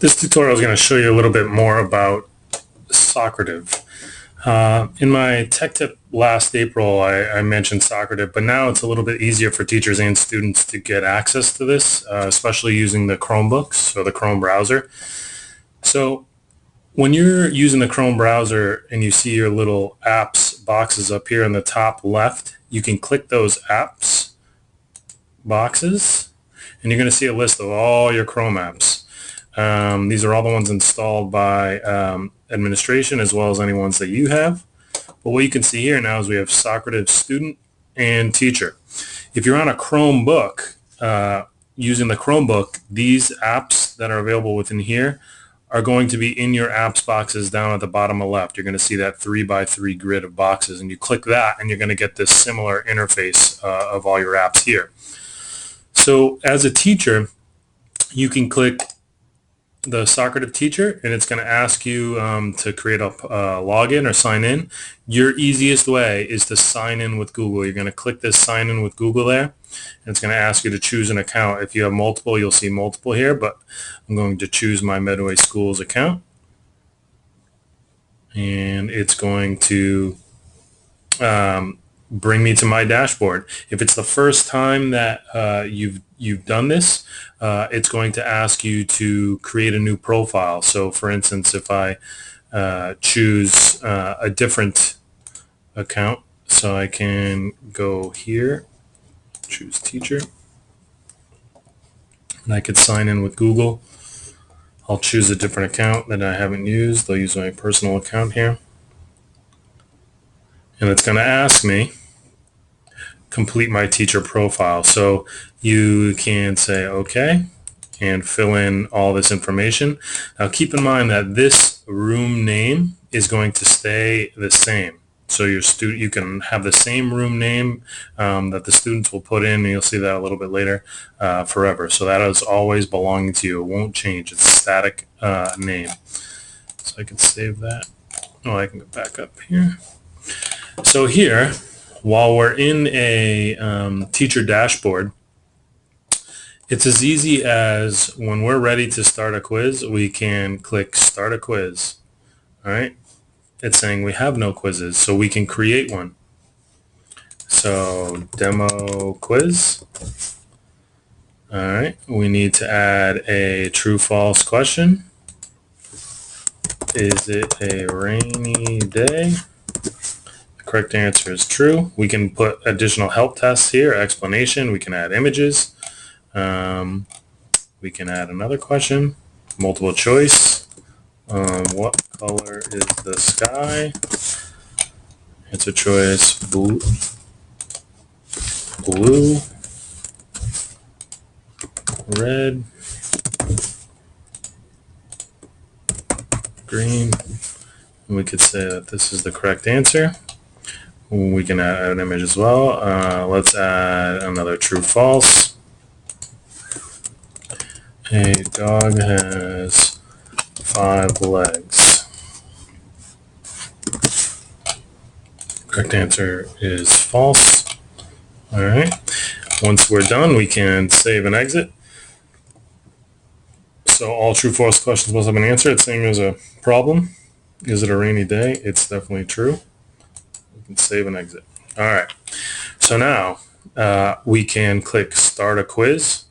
This tutorial is going to show you a little bit more about Socrative. In my tech tip last April, I mentioned Socrative, but now it's a little bit easier for teachers and students to get access to this, especially using the Chromebooks or the Chrome browser. So when you're using the Chrome browser and you see your little apps boxes up here in the top left, you can click those apps boxes and you're going to see a list of all your Chrome apps. These are all the ones installed by administration as well as any ones that you have. But what you can see here now is we have Socrative student and teacher. If you're on a Chromebook, using the Chromebook, these apps that are available within here are going to be in your apps boxes down at the bottom left. You're going to see that 3x3 grid of boxes, and you click that and you're going to get this similar interface of all your apps here. So as a teacher, you can click the Socrative teacher and it's going to ask you to create a login or sign in. Your easiest way is to sign in with Google. You're going to click this sign in with Google there, and it's going to ask you to choose an account. If you have multiple, you'll see multiple here, but I'm going to choose my Medway Schools account, and it's going to bring me to my dashboard. If it's the first time that you've done this, it's going to ask you to create a new profile. So for instance, if I choose a different account, so I can go here, choose teacher, and I could sign in with Google. I'll choose a different account that I haven't used. I'll use my personal account here. And it's going to ask me complete my teacher profile. So you can say okay and fill in all this information. Now keep in mind that this room name is going to stay the same. So you can have the same room name that the students will put in, and you'll see that a little bit later, forever. So that is always belonging to you. It won't change. It's a static name. So I can save that. Oh, I can go back up here. So here, while we're in a teacher dashboard, it's as easy as when we're ready to start a quiz, we can click Start a Quiz. All right. It's saying we have no quizzes, so we can create one. So demo quiz. All right. We need to add a true/false question. Is it a rainy day? Correct answer is true. We can put additional help tests here, explanation. We can add images. We can add another question, multiple choice. What color is the sky? Answer choice blue, red, green. And we could say that this is the correct answer. We can add an image as well. Let's add another true/false. A dog has 5 legs. Correct answer is false. All right. Once we're done, we can save and exit. So all true/false questions must have an answer. It's saying there's a problem. Is it a rainy day? It's definitely true. And save and exit. All right. So now we can click Start a Quiz.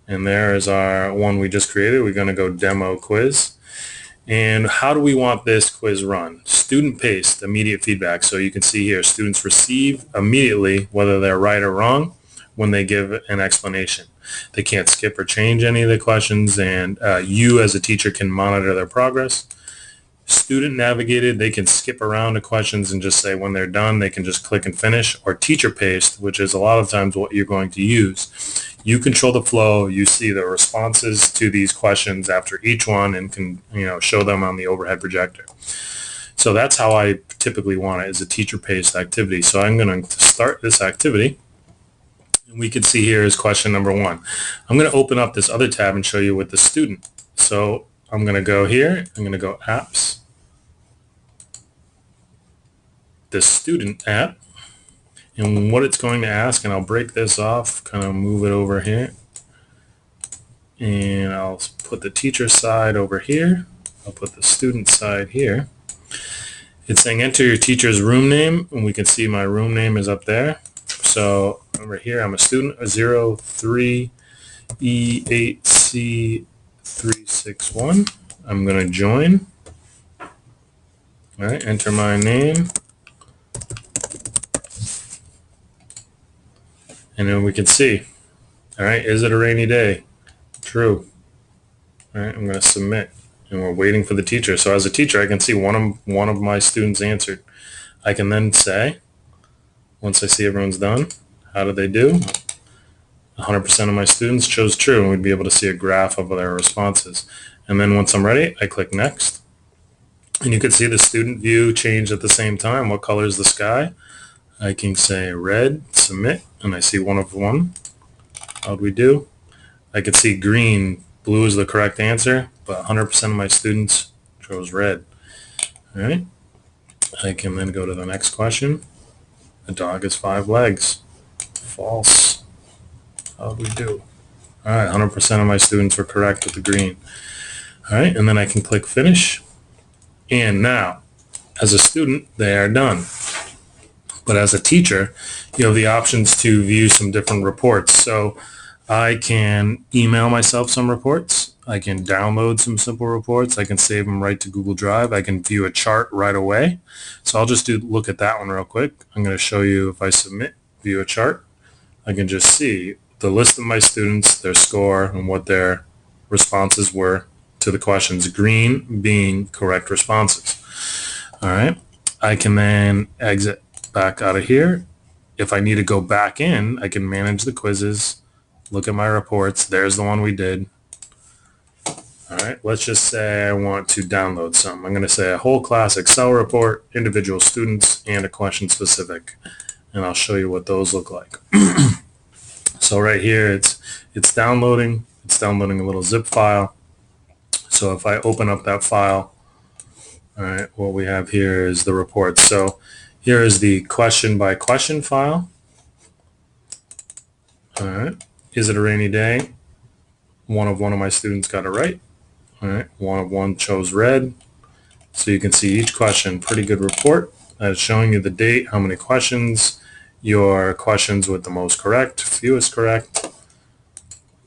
And there is our one we just created. We're going to go Demo Quiz. And how do we want this quiz run? Student paced, immediate feedback. So you can see here, students receive immediately whether they're right or wrong when they give an explanation. They can't skip or change any of the questions, and you as a teacher can monitor their progress. Student navigated, they can skip around the questions and just say when they're done, they can just click and finish. Or teacher paced, which is a lot of times what you're going to use. You control the flow. You see the responses to these questions after each one and can show them on the overhead projector. So that's how I typically want it, as a teacher paced activity. So I'm going to start this activity. And we can see here is question number 1. I'm going to open up this other tab and show you with the student. So I'm going to go here. I'm going to go apps. The student app, and what it's going to ask, and I'll break this off, kind of move it over here, and I'll put the teacher side over here. I'll put the student side here. It's saying enter your teacher's room name, and we can see my room name is up there. So over here, I'm a student, a 03E8C361. I'm going to join. All right, enter my name. And then we can see, all right, is it a rainy day? True. All right, I'm going to submit, and we're waiting for the teacher. So as a teacher, I can see one of my students answered. I can then say, once I see everyone's done, how did they do? 100% of my students chose true, and we'd be able to see a graph of their responses. And then once I'm ready, I click next. And you can see the student view change at the same time. What color is the sky? I can say red, submit, and I see one of one. How'd we do? I could see green, blue is the correct answer, but 100% of my students chose red. All right. I can then go to the next question. A dog has 5 legs. False. How'd we do? All right, 100% of my students were correct with the green. All right, and then I can click finish. And now, as a student, they are done. But as a teacher, you have the options to view some different reports. So I can email myself some reports. I can download some simple reports. I can save them right to Google Drive. I can view a chart right away. So I'll just look at that one real quick. I'm going to show you if I submit, view a chart, I can just see the list of my students, their score, and what their responses were to the questions, green being correct responses. All right. I can then exit back out of here. If I need to go back in, I can manage the quizzes, look at my reports. There's the one we did. All right. Let's just say I want to download some. I'm going to say a whole class Excel report, individual students, and a question specific. And I'll show you what those look like. So right here, it's downloading. It's downloading a little zip file. So if I open up that file, all right, what we have here is the report. So here is the question by question file. All right. Is it a rainy day? One of my students got it right. All right. One chose red. So you can see each question, pretty good report. It's showing you the date, how many questions, your questions with the most correct, fewest correct.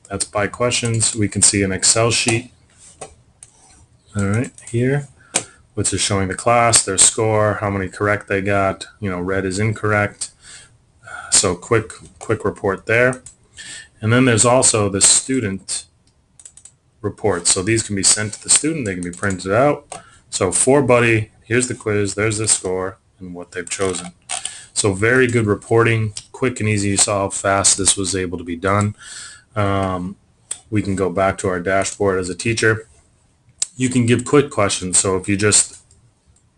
That's by questions. We can see an Excel sheet. All right, here, which is showing the class, their score, how many correct they got. You know, red is incorrect. So quick report there. And then there's also the student report. So these can be sent to the student. They can be printed out. So for Buddy, here's the quiz, there's the score, and what they've chosen. So very good reporting, quick and easy. You saw how fast this was able to be done. We can go back to our dashboard as a teacher. You can give quick questions. So if you just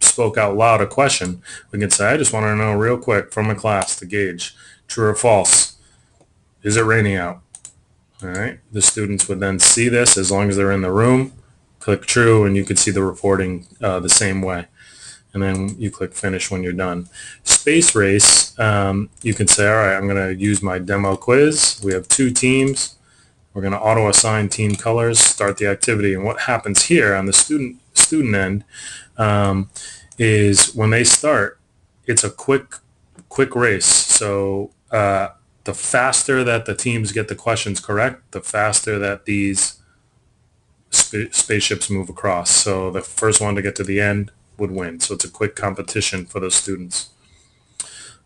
spoke out loud a question, we can say, I just want to know real quick from a class to gauge true or false. Is it raining out? All right. The students would then see this as long as they're in the room. Click true, and you could see the reporting the same way. And then you click finish when you're done. Space race, you can say, all right, I'm going to use my demo quiz. We have 2 teams. We're going to auto assign team colors, start the activity. And what happens here on the student end is when they start, it's a quick race. So the faster that the teams get the questions correct, the faster that these spaceships move across. So the first one to get to the end would win. So it's a quick competition for those students.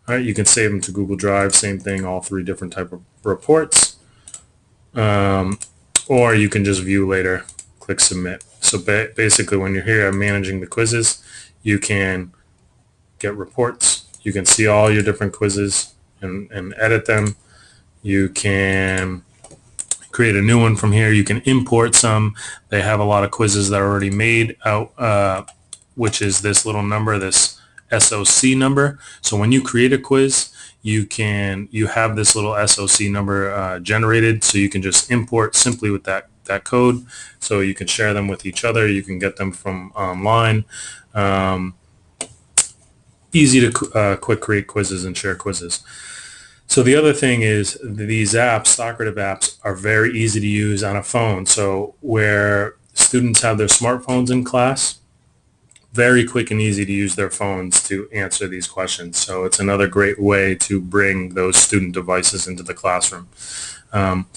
All right, you can save them to Google Drive. Same thing, all 3 different type of reports. Or you can just view later, click submit. So basically when you're here managing the quizzes, you can get reports. You can see all your different quizzes and edit them. You can create a new one from here. You can import some. They have a lot of quizzes that are already made out, which is this little number, this SOC number. So when you create a quiz, you have this little SOC number generated, so you can just import simply with that code. So you can share them with each other. You can get them from online. Easy to quick create quizzes and share quizzes. So the other thing is these apps, Socrative apps, are very easy to use on a phone. So where students have their smartphones in class, very quick and easy to use their phones to answer these questions. So it's another great way to bring those student devices into the classroom. Um,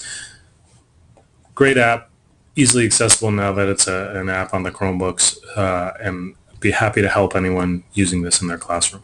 Great app, easily accessible now that it's an app on the Chromebooks, and be happy to help anyone using this in their classroom.